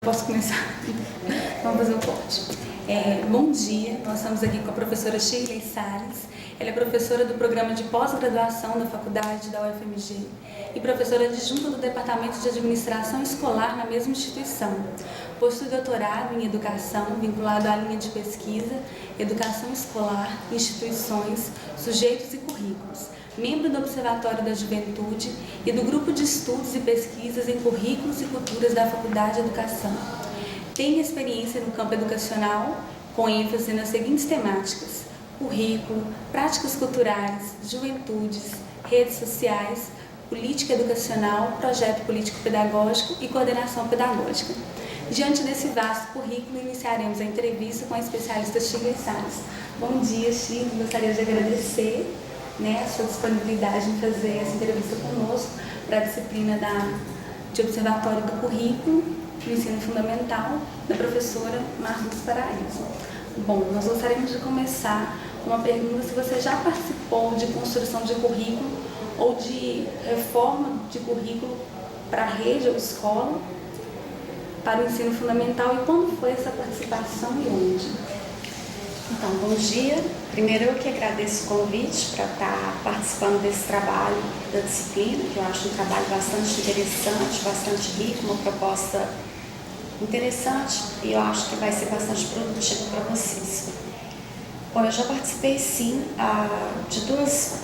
Posso começar? Vamos fazer um corte. Bom dia, nós estamos aqui com a professora Shirley Salles. Ela é professora do programa de pós-graduação da faculdade da UFMG e professora adjunta do Departamento de Administração Escolar na mesma instituição. Possui doutorado em Educação, vinculado à linha de pesquisa, Educação Escolar, Instituições, Sujeitos e Currículos. Membro do Observatório da Juventude e do Grupo de Estudos e Pesquisas em Currículos e Culturas da Faculdade de Educação. Tem experiência no campo educacional, com ênfase nas seguintes temáticas: currículo, práticas culturais, juventudes, redes sociais, política educacional, projeto político-pedagógico e coordenação pedagógica. Diante desse vasto currículo, iniciaremos a entrevista com a especialista Shirley Salles. Bom dia, Shirley. Gostaria de agradecer a sua disponibilidade em fazer essa entrevista conosco para a disciplina de Observatório do Currículo do Ensino Fundamental, da professora Marcos Paraíso. Bom, nós gostaríamos de começar com uma pergunta: se você já participou de construção de currículo ou de reforma de currículo para a rede ou escola, para o ensino fundamental, e quando foi essa participação e onde? Então, bom dia. Primeiro, eu que agradeço o convite para estar participando desse trabalho da disciplina, que eu acho um trabalho bastante interessante, bastante rico, uma proposta interessante, e eu acho que vai ser bastante produtivo para vocês. Bom, eu já participei sim de duas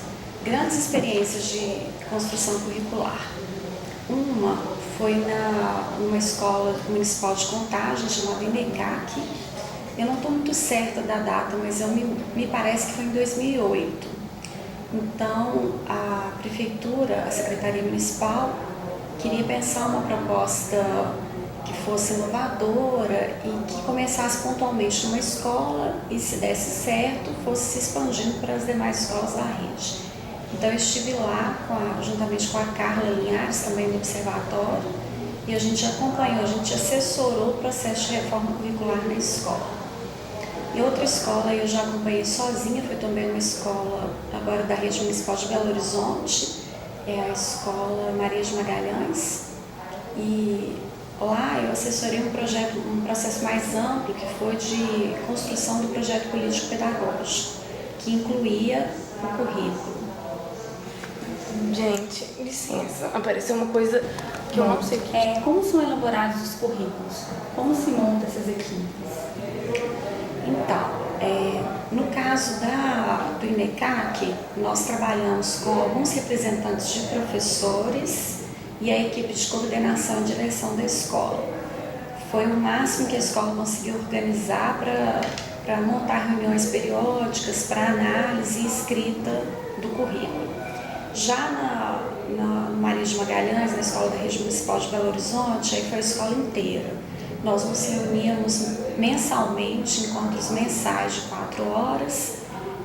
grandes experiências de construção curricular. Uma foi numa escola municipal de Contagem, chamada INECAC. Eu não estou muito certa da data, mas me parece que foi em 2008. Então, a prefeitura, a Secretaria Municipal, queria pensar uma proposta que fosse inovadora e que começasse pontualmente numa escola e, se desse certo, fosse se expandindo para as demais escolas da rede. Então, eu estive lá juntamente com a Carla Linhares, também do Observatório, e a gente acompanhou, a gente assessorou o processo de reforma curricular na escola. E outra escola eu já acompanhei sozinha, foi também uma escola agora da rede municipal de Belo Horizonte, é a escola Maria de Magalhães, e lá eu assessorei um processo mais amplo, que foi de construção do projeto político-pedagógico, que incluía o currículo. Gente, licença, apareceu uma coisa que eu não sei o que é. Como são elaborados os currículos? Como se montam essas equipes? Então, no caso do INECAC, nós trabalhamos com alguns representantes de professores e a equipe de coordenação e direção da escola. Foi o máximo que a escola conseguiu organizar para montar reuniões periódicas para análise e escrita do currículo. Já na Maria de Magalhães, na escola da rede municipal de Belo Horizonte, aí foi a escola inteira. Nós nos reuníamos mensalmente, encontros mensais de 4 horas,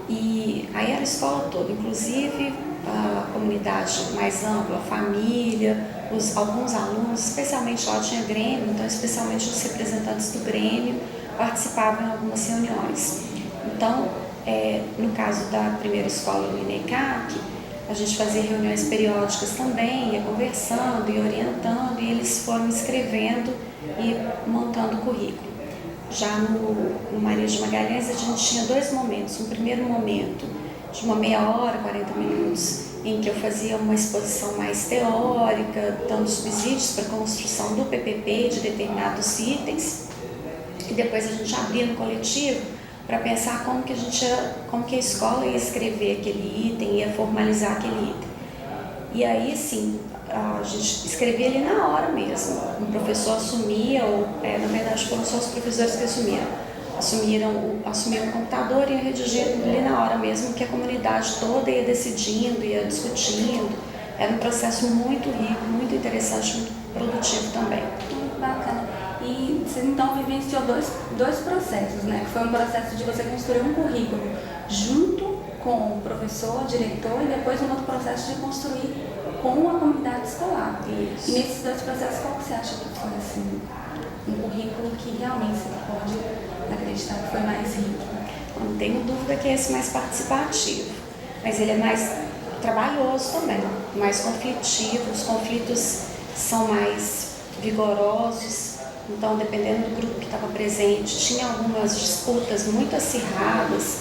e aí era a escola toda, inclusive a comunidade mais ampla, a família, alguns alunos, especialmente lá tinha Grêmio, então especialmente os representantes do Grêmio participavam em algumas reuniões. Então, no caso da primeira escola do INECAC, a gente fazia reuniões periódicas também, ia conversando e orientando, e eles foram escrevendo e montando o currículo. Já no Maria de Magalhães, a gente tinha 2 momentos. Um primeiro momento de uma meia hora, 40 minutos, em que eu fazia uma exposição mais teórica, dando subsídios para a construção do PPP de determinados itens, e depois a gente abria no coletivo para pensar como que a escola ia escrever aquele item, ia formalizar aquele item. E aí, sim, a gente escrevia ali na hora mesmo. Um professor assumia, ou na verdade foram só os professores que assumiam o computador e iam redigindo ali na hora mesmo, que a comunidade toda ia decidindo, ia discutindo. Era um processo muito rico, muito interessante, muito produtivo também. Muito bacana. E você então vivenciou dois processos, né? Que foi um processo de você construir um currículo junto com o professor, diretor, e depois um outro processo de construir com a comunidade escolar. Isso. E nesses 2 processos, qual que você acha que foi assim, um currículo que realmente você pode acreditar que foi mais rico? Não tenho dúvida que é esse mais participativo, mas ele é mais trabalhoso também, mais conflitivo, os conflitos são mais vigorosos, Então, dependendo do grupo que estava presente, tinha algumas disputas muito acirradas,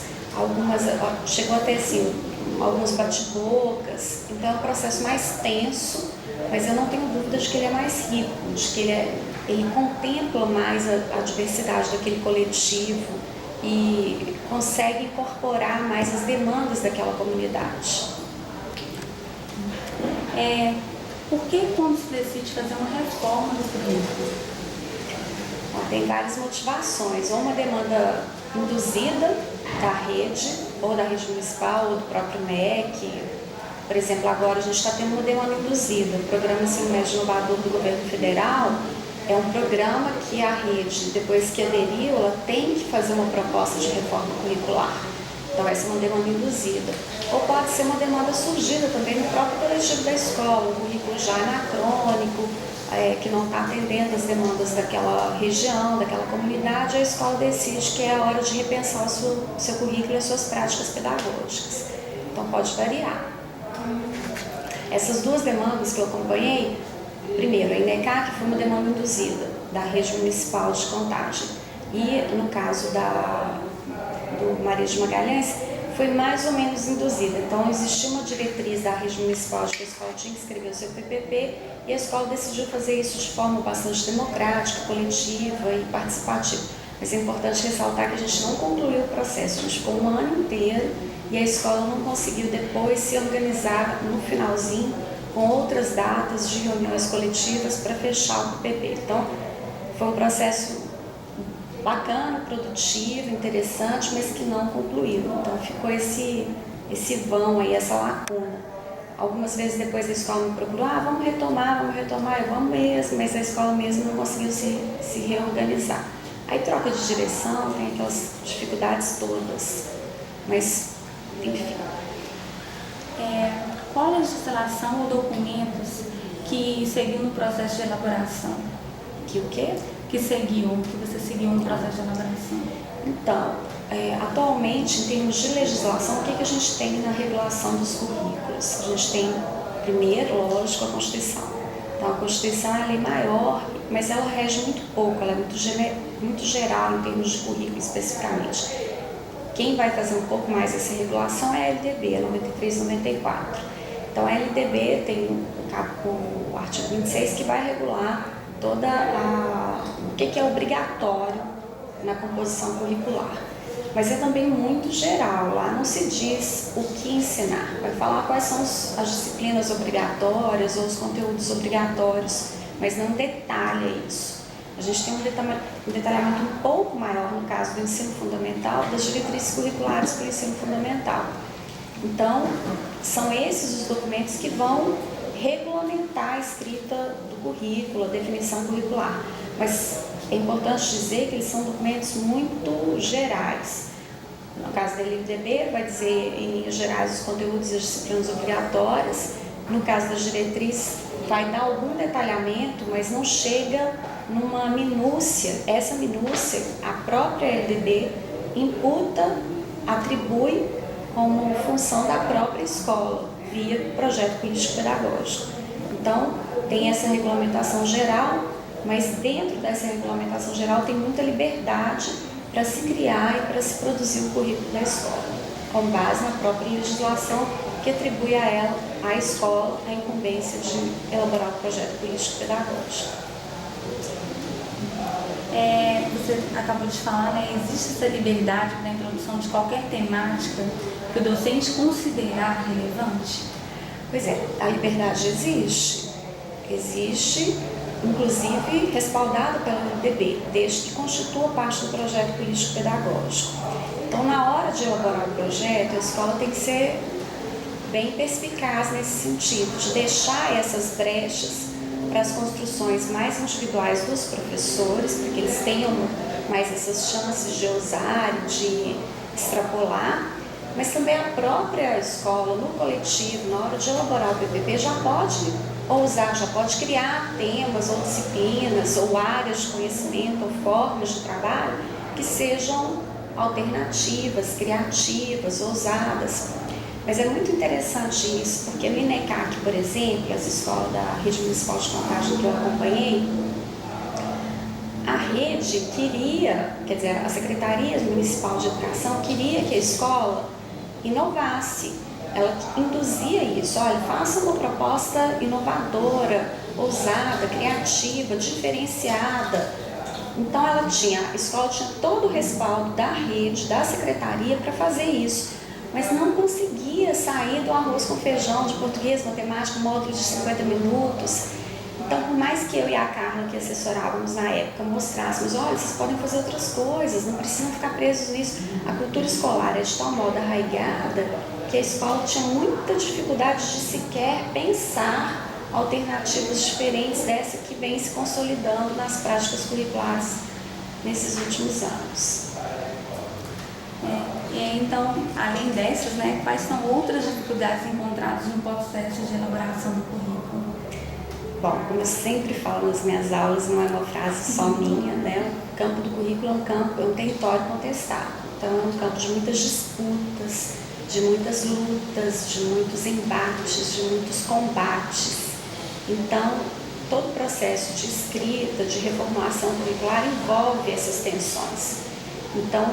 chegou até assim, alguns bate-bocas. Então, é um processo mais tenso, mas eu não tenho dúvida de que ele é mais rico, de que ele contempla mais a diversidade daquele coletivo e consegue incorporar mais as demandas daquela comunidade. Por que quando se decide fazer uma reforma do currículo? Tem várias motivações, ou uma demanda induzida da rede, ou da rede municipal, ou do próprio MEC. Por exemplo, agora a gente está tendo uma demanda induzida. O Programa Ensino Médio Inovador do Governo Federal é um programa que a rede, depois que aderiu, ela tem que fazer uma proposta de reforma curricular. Então, essa é uma demanda induzida. Ou pode ser uma demanda surgida também no próprio coletivo da escola, um currículo já anacrônico, que não está atendendo as demandas daquela região, daquela comunidade, a escola decide que é a hora de repensar o seu currículo e as suas práticas pedagógicas. Então, pode variar. Essas duas demandas que eu acompanhei, primeiro, a INECAC foi uma demanda induzida da rede municipal de Contagem. E, no caso do Maria de Magalhães, foi mais ou menos induzida. Então, existia uma diretriz da rede municipal de que a escola tinha que escrever o seu PPP e a escola decidiu fazer isso de forma bastante democrática, coletiva e participativa. Mas é importante ressaltar que a gente não concluiu o processo, a gente ficou um ano inteiro e a escola não conseguiu depois se organizar no finalzinho com outras datas de reuniões coletivas para fechar o PPP. Então, foi um processo bacana, produtivo, interessante, mas que não concluiu. Então ficou esse vão aí, essa lacuna. Algumas vezes depois a escola me procurou, vamos retomar, vamos mesmo, mas a escola mesmo não conseguiu se reorganizar. Aí troca de direção, tem aquelas dificuldades todas, mas enfim. Qual legislação ou documentos que seguiu no processo de elaboração? Que o quê? Que você seguiu no processo de elaboração? Então, atualmente, em termos de legislação, o que a gente tem na regulação dos currículos? A gente tem, primeiro, lógico, a Constituição. Então, a Constituição é a lei maior, mas ela rege muito pouco, ela é muito geral em termos de currículo especificamente. Quem vai fazer um pouco mais essa regulação é a LDB, a 93 e 94. Então, a LDB tem o artigo 26 que vai regular o que é obrigatório na composição curricular. Mas é também muito geral, lá não se diz o que ensinar, vai falar quais são as disciplinas obrigatórias ou os conteúdos obrigatórios, mas não detalha isso. A gente tem um detalhamento um pouco maior no caso do ensino fundamental, das diretrizes curriculares para o ensino fundamental. Então, são esses os documentos que vão regulamentar a escrita do currículo, a definição curricular. Mas é importante dizer que eles são documentos muito gerais. No caso da LDB, vai dizer em linhas gerais os conteúdos e as disciplinas obrigatórias. No caso das diretrizes, vai dar algum detalhamento, mas não chega numa minúcia. Essa minúcia, a própria LDB imputa, atribui como função da própria escola, via projeto político-pedagógico. Então, tem essa regulamentação geral, mas dentro dessa regulamentação geral tem muita liberdade para se criar e para se produzir o currículo da escola, com base na própria legislação que atribui a ela, à escola, a incumbência de elaborar o projeto político-pedagógico. Você acabou de falar, existe essa liberdade para a introdução de qualquer temática que o docente considerar relevante? Pois é, a liberdade existe, inclusive respaldada pela LDB, desde que constitua parte do projeto político-pedagógico. Então, na hora de elaborar o projeto, a escola tem que ser bem perspicaz nesse sentido, de deixar essas brechas para as construções mais individuais dos professores, para que eles tenham mais essas chances de ousar e de extrapolar, mas também a própria escola, no coletivo, na hora de elaborar o PPP, já pode ousar, já pode criar temas ou disciplinas ou áreas de conhecimento ou formas de trabalho que sejam alternativas, criativas, ousadas. Mas é muito interessante isso, porque no INECAC, por exemplo, as escolas da Rede Municipal de Contagem que eu acompanhei, rede queria, quer dizer, a Secretaria Municipal de Educação queria que a escola inovasse. Ela induzia isso, olha, faça uma proposta inovadora, ousada, criativa, diferenciada. Então a escola tinha todo o respaldo da rede, da secretaria para fazer isso, mas não conseguia sair do arroz com feijão, de português, matemática, módulo de 50 minutos. Então, por mais que eu e a Carla, que assessorávamos na época, mostrássemos, olha, vocês podem fazer outras coisas, não precisam ficar presos nisso. A cultura escolar é de tal modo arraigada que a escola tinha muita dificuldade de sequer pensar alternativas diferentes dessa que vem se consolidando nas práticas curriculares nesses últimos anos. E então, além dessas, né, quais são outras dificuldades encontradas no processo de elaboração do currículo? Bom, como eu sempre falo nas minhas aulas, não é uma frase só minha, né? O campo do currículo é um território contestado. Então, é um campo de muitas disputas, de muitas lutas, de muitos embates, de muitos combates. Então, todo o processo de escrita, de reformulação curricular envolve essas tensões. Então,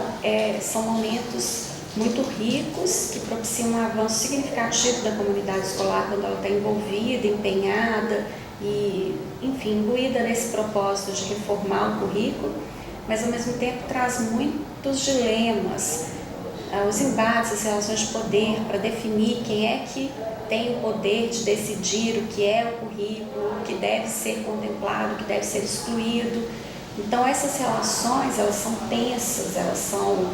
são momentos muito ricos que propiciam um avanço significativo da comunidade escolar quando ela está envolvida, empenhada e, enfim, imbuída nesse propósito de reformar o currículo, mas ao mesmo tempo traz muitos dilemas, os embates, as relações de poder para definir quem é que tem o poder de decidir o que é o currículo, o que deve ser contemplado, o que deve ser excluído. Então essas relações, elas são tensas, elas são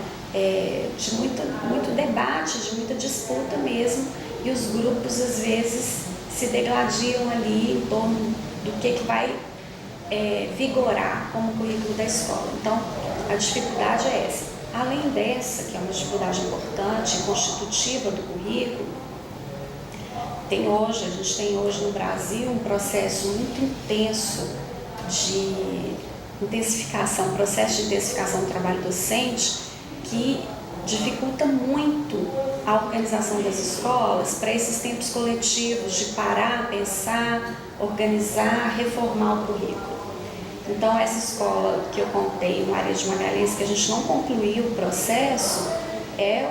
de muito debate, de muita disputa mesmo, e os grupos às vezes se degladiam ali em torno do que vai vigorar como currículo da escola. Então a dificuldade é essa. Além dessa, que é uma dificuldade importante e constitutiva do currículo, a gente tem hoje no Brasil um processo muito intenso de processo de intensificação do trabalho docente que dificulta muito a organização das escolas para esses tempos coletivos de parar, pensar, organizar, reformar o currículo. Então, essa escola que eu contei, Maria de Magalhães, que a gente não concluiu o processo, é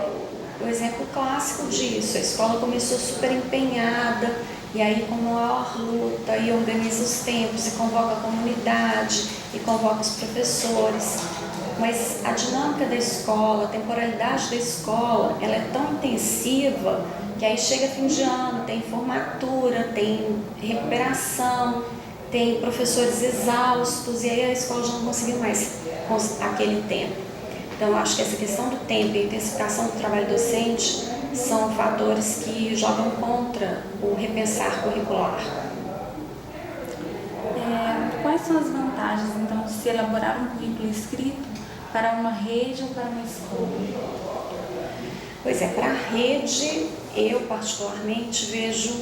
o exemplo clássico disso. A escola começou super empenhada, e aí com maior luta, e organiza os tempos, e convoca a comunidade, e convoca os professores. Mas a dinâmica da escola, a temporalidade da escola, ela é tão intensiva que aí chega fim de ano, tem formatura, tem recuperação, tem professores exaustos, e aí a escola já não conseguiu mais aquele tempo. Então, eu acho que essa questão do tempo e a intensificação do trabalho docente são fatores que jogam contra o repensar curricular. Quais são as vantagens, então, de se elaborar um currículo escrito para uma rede ou para uma escola? Pois é, para a rede, eu particularmente vejo...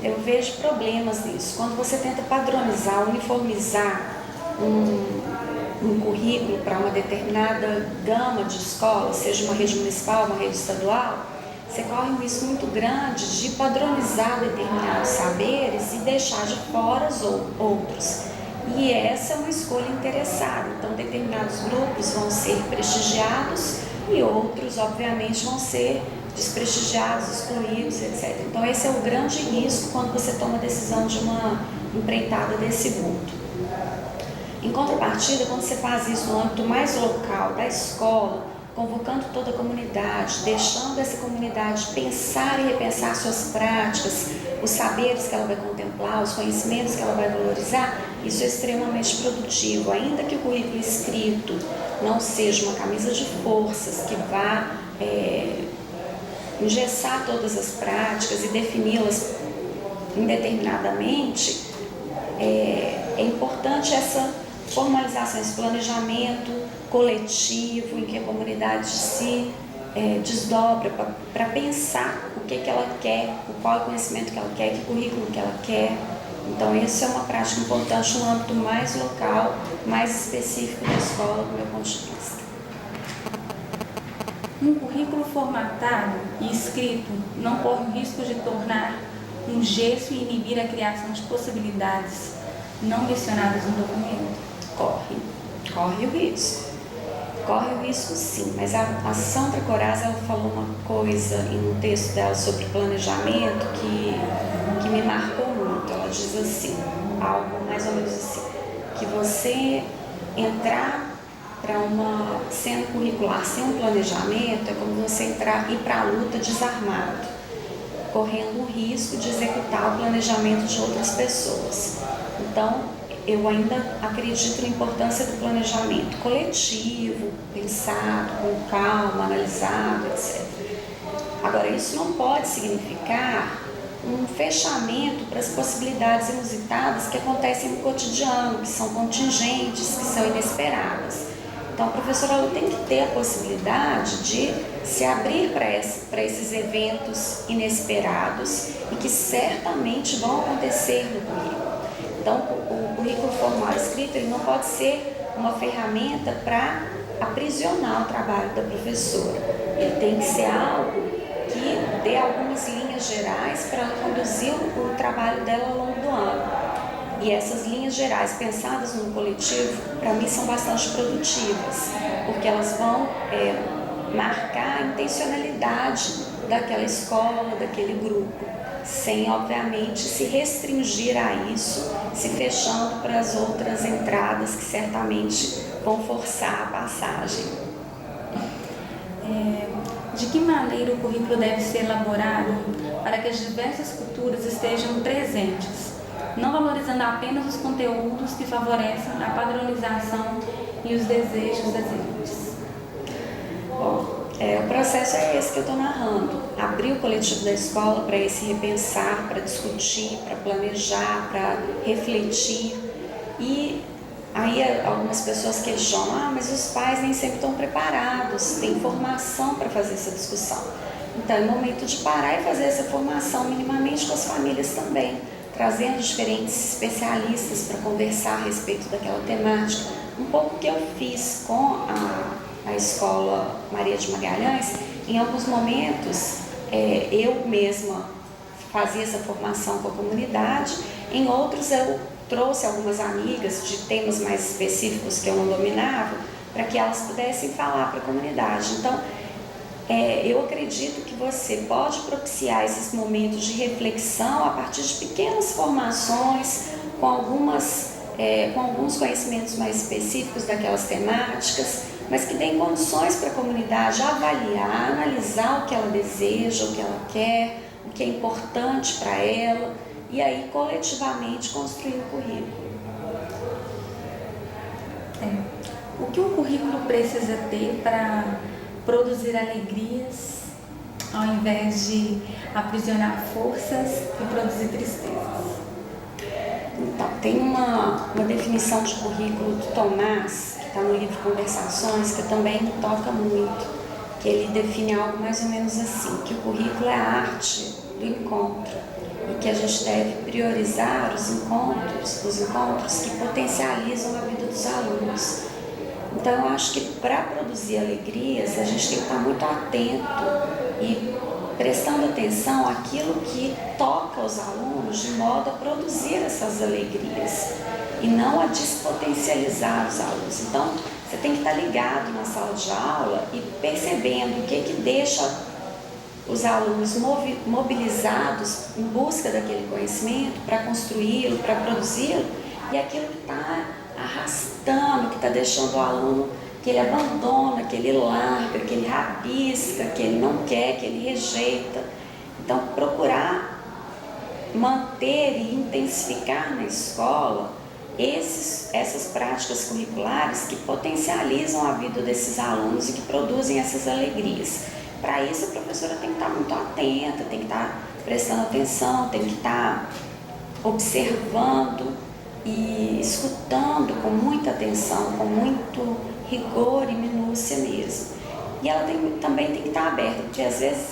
eu vejo problemas nisso. Quando você tenta padronizar, uniformizar um currículo para uma determinada gama de escolas, seja uma rede municipal, uma rede estadual, você corre um risco muito grande de padronizar determinados saberes e deixar de fora os outros. E essa é uma escolha interessada. Então, determinados grupos vão ser prestigiados e outros, obviamente, vão ser desprestigiados, excluídos, etc. Então, esse é o grande risco quando você toma a decisão de uma empreitada desse vulto. Em contrapartida, quando você faz isso no âmbito mais local da escola, convocando toda a comunidade, deixando essa comunidade pensar e repensar suas práticas, os saberes que ela vai contemplar, os conhecimentos que ela vai valorizar, isso é extremamente produtivo. Ainda que o currículo escrito não seja uma camisa de forças que vá engessar todas as práticas e defini-las indeterminadamente, é importante essa formalização, esse planejamento coletivo em que a comunidade se desdobra para pensar o que ela quer, qual é o conhecimento que ela quer, que currículo que ela quer. Então, isso é uma prática importante no âmbito mais local, mais específico da escola, do meu ponto de vista. Um currículo formatado e escrito não corre o risco de tornar um gesso e inibir a criação de possibilidades não mencionadas no documento? Corre o risco. Corre o risco sim, mas a Sandra Coraz, ela falou uma coisa em um texto dela sobre planejamento que me marcou muito. Ela diz assim, algo mais ou menos assim, que você entrar para uma cena curricular sem um planejamento é como você ir para a luta desarmado, correndo o risco de executar o planejamento de outras pessoas. Então, eu ainda acredito na importância do planejamento coletivo, pensado, com calma, analisado, etc. Agora, isso não pode significar um fechamento para as possibilidades inusitadas que acontecem no cotidiano, que são contingentes, que são inesperadas. Então, a professora ela tem que ter a possibilidade de se abrir para esses eventos inesperados e que certamente vão acontecer no currículo. Então, o currículo formal escrito ele não pode ser uma ferramenta para aprisionar o trabalho da professora. Ele tem que ser algo que dê algumas linhas gerais para ela conduzir o trabalho dela ao longo do ano. E essas linhas gerais pensadas no coletivo, para mim, são bastante produtivas, porque elas vão marcar a intencionalidade daquela escola, daquele grupo, sem, obviamente, se restringir a isso, se fechando para as outras entradas que certamente vão forçar a passagem. De que maneira o currículo deve ser elaborado para que as diversas culturas estejam presentes, não valorizando apenas os conteúdos que favorecem a padronização e os desejos das elites? Bom, o processo é esse que eu estou narrando. Abrir o coletivo da escola para esse repensar, para discutir, para planejar, para refletir. E aí algumas pessoas questionam, mas os pais nem sempre estão preparados, têm formação para fazer essa discussão. Então é o momento de parar e fazer essa formação minimamente com as famílias também, trazendo diferentes especialistas para conversar a respeito daquela temática. Um pouco que eu fiz com a Escola Maria de Magalhães, em alguns momentos eu mesma fazia essa formação com a comunidade, em outros eu trouxe algumas amigas de temas mais específicos que eu não dominava, para que elas pudessem falar para a comunidade. Então, eu acredito que você pode propiciar esses momentos de reflexão a partir de pequenas formações, com alguns conhecimentos mais específicos daquelas temáticas, mas que deem condições para a comunidade avaliar, analisar o que ela deseja, o que ela quer, o que é importante para ela, e aí coletivamente construir o currículo. O que um currículo precisa ter para produzir alegrias, ao invés de aprisionar forças e produzir tristezas? Então, tem uma definição de currículo do Tomás, que está no livro Conversações, que também me toca muito, que ele define algo mais ou menos assim, que o currículo é a arte do encontro e que a gente deve priorizar os encontros que potencializam a vida dos alunos. Então, eu acho que para produzir alegrias, a gente tem que estar muito atento e prestando atenção àquilo que toca os alunos de modo a produzir essas alegrias e não a despotencializar os alunos. Então, você tem que estar ligado na sala de aula e percebendo o que deixa os alunos mobilizados em busca daquele conhecimento, para construí-lo, para produzi-lo, e aquilo que está arrastando, que está deixando o aluno, que ele abandona, que ele larga, que ele rabisca, que ele não quer, que ele rejeita. Então, procurar manter e intensificar na escola essas práticas curriculares que potencializam a vida desses alunos e que produzem essas alegrias. Para isso, a professora tem que estar muito atenta, tem que estar prestando atenção, tem que estar observando e escutando com muita atenção, com muito rigor e minúcia mesmo. E ela também tem que estar aberta, porque às vezes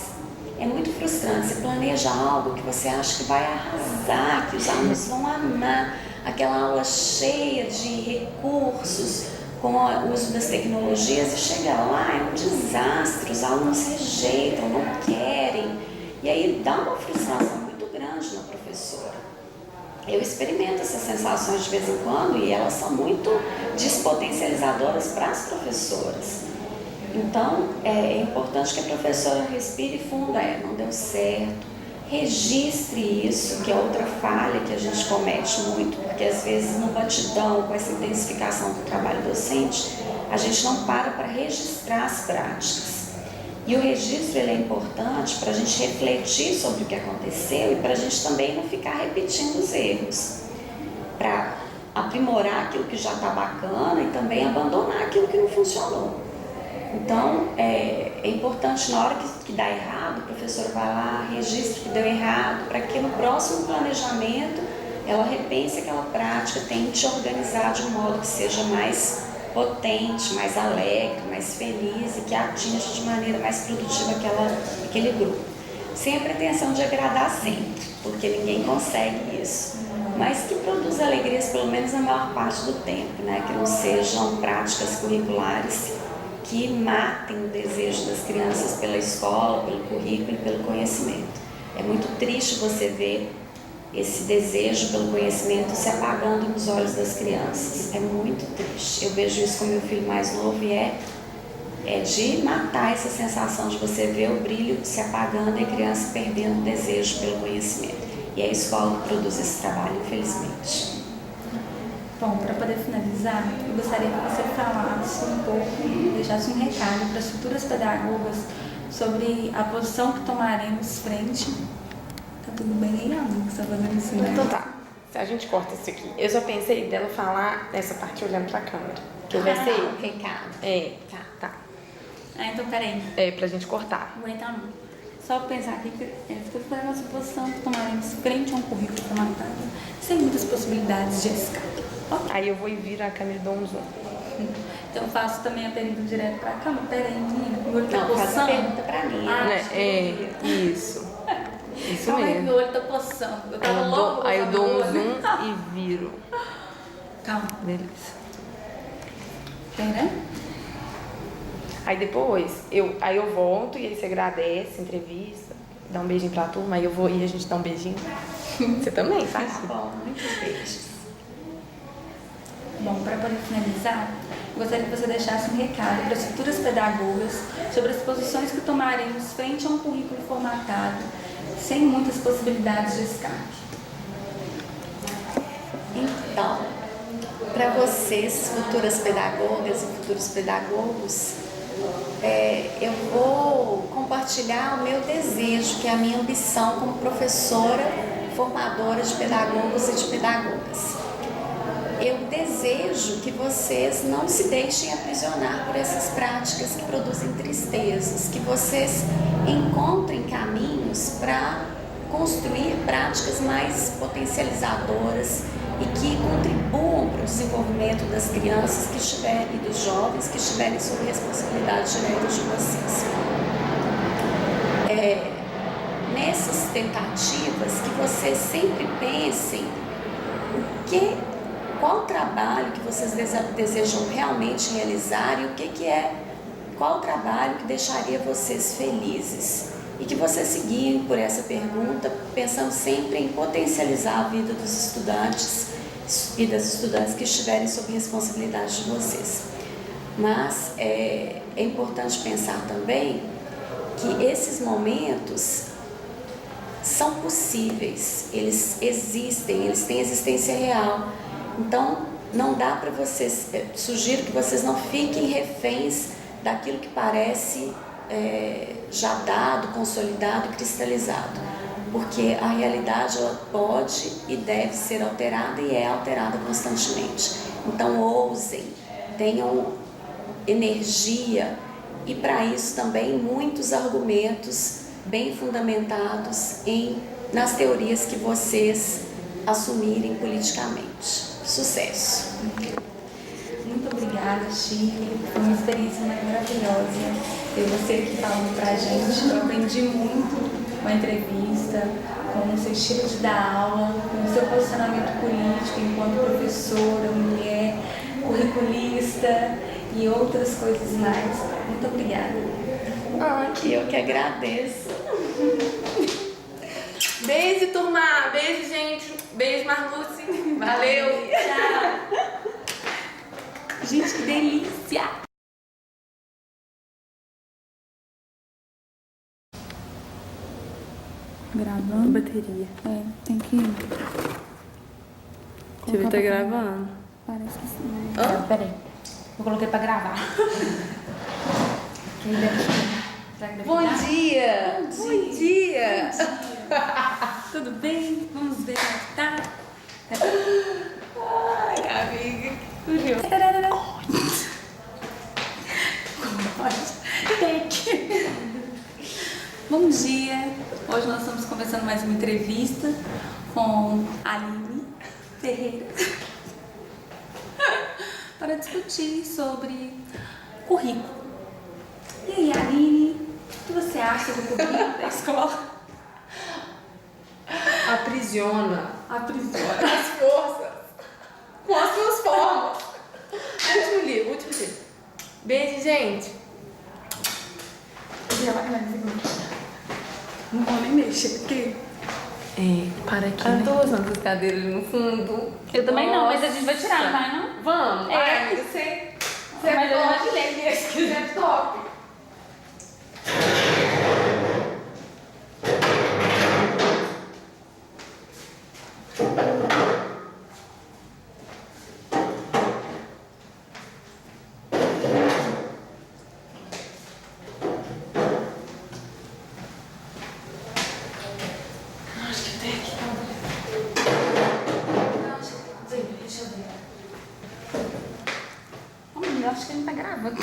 é muito frustrante. Você planeja algo que você acha que vai arrasar, que os alunos vão amar, aquela aula cheia de recursos, com o uso das tecnologias, e chega lá, é um desastre, os alunos rejeitam, não querem, e aí dá uma frustração muito grande na eu experimento essas sensações de vez em quando e elas são muito despotencializadoras para as professoras. Então, é importante que a professora respire fundo, não deu certo, registre isso, que é outra falha que a gente comete muito, porque às vezes no batidão, com essa intensificação do trabalho docente, a gente não para registrar as práticas. E o registro ele é importante para a gente refletir sobre o que aconteceu e para a gente também não ficar repetindo os erros, para aprimorar aquilo que já está bacana e também abandonar aquilo que não funcionou. Então, é importante na hora que dá errado, o professor vai lá, registra que deu errado, para que no próximo planejamento ela repense aquela prática, tente organizar de um modo que seja mais potente, mais alegre, mais feliz e que atinja de maneira mais produtiva aquele grupo. Sem a pretensão de agradar sempre, porque ninguém consegue isso, mas que produza alegrias pelo menos na maior parte do tempo, né? Que não sejam práticas curriculares que matem o desejo das crianças pela escola, pelo currículo e pelo conhecimento. É muito triste você ver esse desejo pelo conhecimento se apagando nos olhos das crianças. É muito triste. Eu vejo isso com meu filho mais novo e é de matar essa sensação de você ver o brilho se apagando e a criança perdendo o desejo pelo conhecimento. E é a escola que produz esse trabalho, infelizmente. Bom, para poder finalizar, eu gostaria que você falasse um pouco, deixasse um recado para as futuras pedagogas sobre a posição que tomaremos frente. Tá tudo bem aí, amiga, que você está fazendo isso, né? Então tá, se a gente corta isso aqui, eu só pensei dela falar essa parte olhando pra câmera, que vai ser o recado. Tá. Então peraí. Pra gente cortar. Vou entrar não. Só pensar aqui que foi a nossa posição que tomaremos frente a um currículo formatado, sem muitas possibilidades de escape. Okay. Aí eu vou e viro a câmera e dou um zoom. Então eu faço também a pergunta direto pra cá. Peraí, menina, meu olho tá Não, coçando. faz a pergunta pra mim. Isso. Isso Calma aí, mesmo. meu olho tá coçando. Eu tava louca. Aí eu dou um zoom e viro. Calma. Beleza. Pera. Aí depois, eu volto e aí você agradece, entrevista, dá um beijinho pra turma, aí eu vou e a gente dá um beijinho. Você também faz? Tá bom, muitos beijos. Bom, para poder finalizar, eu gostaria que você deixasse um recado para as futuras pedagogas sobre as posições que tomaremos frente a um currículo formatado, sem muitas possibilidades de escape. Então, para vocês, futuras pedagogas e futuros pedagogos, eu vou compartilhar o meu desejo, que é a minha ambição como professora formadora de pedagogos e de pedagogas. Eu desejo que vocês não se deixem aprisionar por essas práticas que produzem tristezas, que vocês encontrem caminhos para construir práticas mais potencializadoras e que contribuam para o desenvolvimento das crianças que estiverem e dos jovens que estiverem sob responsabilidade direta de vocês. Nessas tentativas, que vocês sempre pensem qual trabalho que vocês desejam realmente realizar e qual trabalho que deixaria vocês felizes. E que vocês seguirem por essa pergunta, pensando sempre em potencializar a vida dos estudantes e das estudantes que estiverem sob responsabilidade de vocês. Mas é importante pensar também que esses momentos são possíveis, eles existem, eles têm existência real. Então, não dá para vocês, sugiro que vocês não fiquem reféns daquilo que parece já dado, consolidado e cristalizado, porque a realidade ela pode e deve ser alterada e é alterada constantemente. Então ousem, tenham energia e para isso também muitos argumentos bem fundamentados nas teorias que vocês assumirem politicamente. Sucesso! Muito obrigada, Shirley. Foi uma experiência maravilhosa ter você aqui falando pra gente. Eu aprendi muito com a entrevista, com o seu estilo de dar aula, com o seu posicionamento político enquanto professora, mulher, curriculista e outras coisas mais. Muito obrigada. Eu que agradeço. Beijo, turma. Beijo, gente. Beijo, Marluce. Valeu. Tchau. Gente, que delícia. Gravando? Bateria. É, tem que... Deixa eu ver, tá gravando. Parece que sim, né? Hã? Peraí. Eu coloquei pra gravar. Quem deve... Será que deve Bom dar? dia. Bom dia. Tudo bem? Vamos ver como que tá. Ai, amiga, que curioso. Bom dia! Hoje nós estamos começando mais uma entrevista com a Aline Ferreira para discutir sobre currículo. E aí, Aline, o que você acha do currículo da escola? Aprisiona Aprisiona. as forças com as suas formas. Último livro. Beijo, gente. Não vou nem mexer aqui. Para aqui, Eu né? tô usando essas cadeiras ali no fundo. Eu também não, mas a gente vai Nossa. tirar, não vai não? Vamos. É. Ai, amiga, você Mas é eu top. imaginei que Você é top. Eu acho que ele não tá gravando.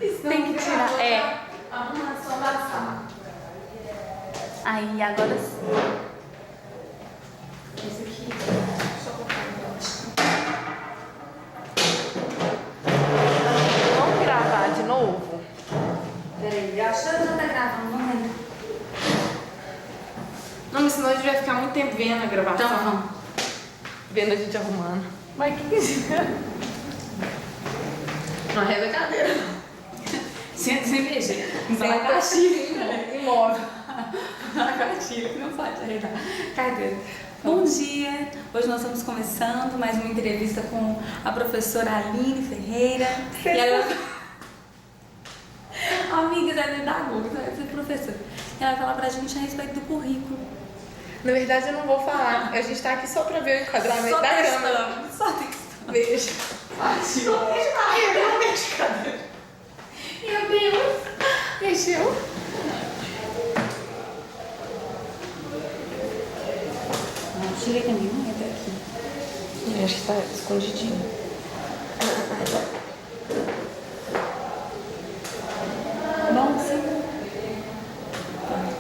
Isso Tem que tirar, é. Arrumação da sala. Aí, agora sim. Isso aqui. Deixa eu colocar Vamos gravar de novo? Peraí, eu acho que já tá gravando, não lembro. Não, mas senão a gente vai ficar muito tempo vendo a gravação. Então, vamos. Vendo a gente arrumando. Mas o que é? Não arreda a cadeira. Senta sem mexer. Senta Na caixinha. imóvel. Na caixinha, que não pode arredar. Cadeira. Bom dia! Hoje nós estamos começando mais uma entrevista com a professora Aline Ferreira. E ela... Amigas, ela é da Google, vai ser professora. E ela vai falar pra gente a respeito do currículo. Na verdade, eu não vou falar. A gente tá aqui só pra ver o enquadramento Só da câmera. testando, só testando. Beijo. Meu Deus! Mexeu? Não, tirei também, não entra aqui. Eu acho que tá escondidinho. Bom, sim.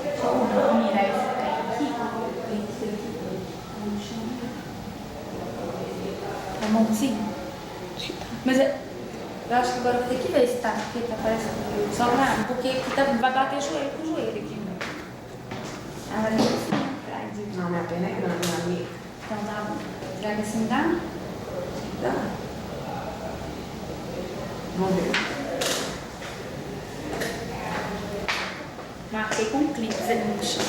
Deixa eu mirar esse trem aqui. Tem esse aqui. No chão. Tá bonzinho? Mas eu acho que agora eu vou ter que ver se tá, porque tá parecendo. Só pra. Porque aqui tá, vai bater joelho com joelho aqui, né? Ah, vai ter assim, atrás. Não, minha perna é grande, minha amiga. Então tá bom. Será que assim dá? Dá. Vamos ver. Marquei com clipes ali no chão.